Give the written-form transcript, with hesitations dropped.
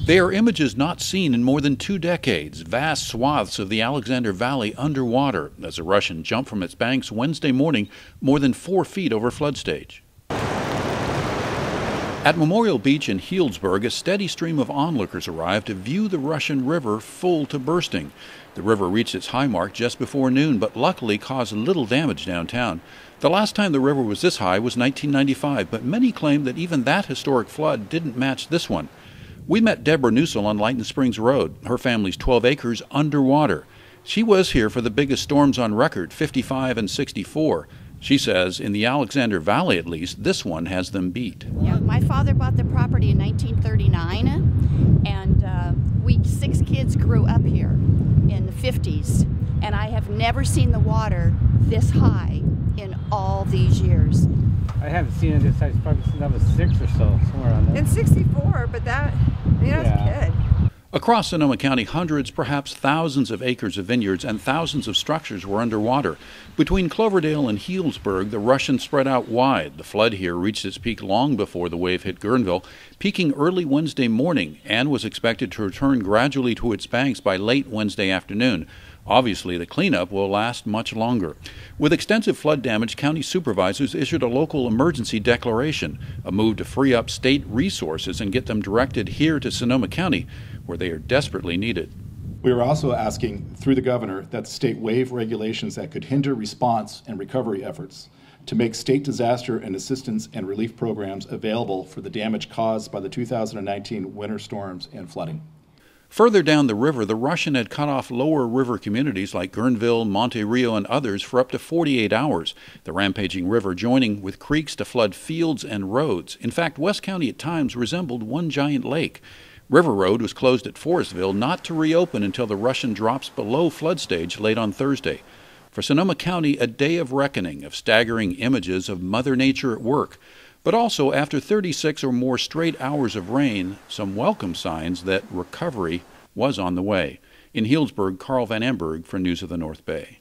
They are images not seen in more than 2 decades. Vast swaths of the Alexander Valley underwater as the Russian jumped from its banks Wednesday morning more than 4 feet over flood stage. At Memorial Beach in Healdsburg, a steady stream of onlookers arrived to view the Russian river full to bursting. The river reached its high mark just before noon, but luckily caused little damage downtown. The last time the river was this high was 1995, but many claim that even that historic flood didn't match this one. We met Deborah Newsell on Lighton Springs Road, her family's 12 acres underwater. She was here for the biggest storms on record, 55 and 64. She says in the Alexander Valley, at least, this one has them beat. Yeah, my father bought the property in 1939, and we 6 kids grew up here in the 50s, and I have never seen the water this high in all these years. I haven't seen it this size probably since I was 6 or so, somewhere on there. In 64, but that, as a kid. Across Sonoma County, hundreds, perhaps thousands of acres of vineyards and thousands of structures were underwater. Between Cloverdale and Healdsburg, the Russians spread out wide. The flood here reached its peak long before the wave hit Guerneville, peaking early Wednesday morning, and was expected to return gradually to its banks by late Wednesday afternoon. Obviously, the cleanup will last much longer. With extensive flood damage, county supervisors issued a local emergency declaration, a move to free up state resources and get them directed here to Sonoma County, where they are desperately needed. We are also asking, through the governor, that the state waive regulations that could hinder response and recovery efforts, to make state disaster and assistance and relief programs available for the damage caused by the 2019 winter storms and flooding. Further down the river, the Russian had cut off lower river communities like Guerneville, Monte Rio, and others for up to 48 hours, the rampaging river joining with creeks to flood fields and roads. In fact, West County at times resembled one giant lake. River Road was closed at Forestville, not to reopen until the Russian drops below flood stage late on Thursday. For Sonoma County, a day of reckoning, of staggering images of Mother Nature at work. But also, after 36 or more straight hours of rain, some welcome signs that recovery was on the way. In Healdsburg, Carl Van Amberg for News of the North Bay.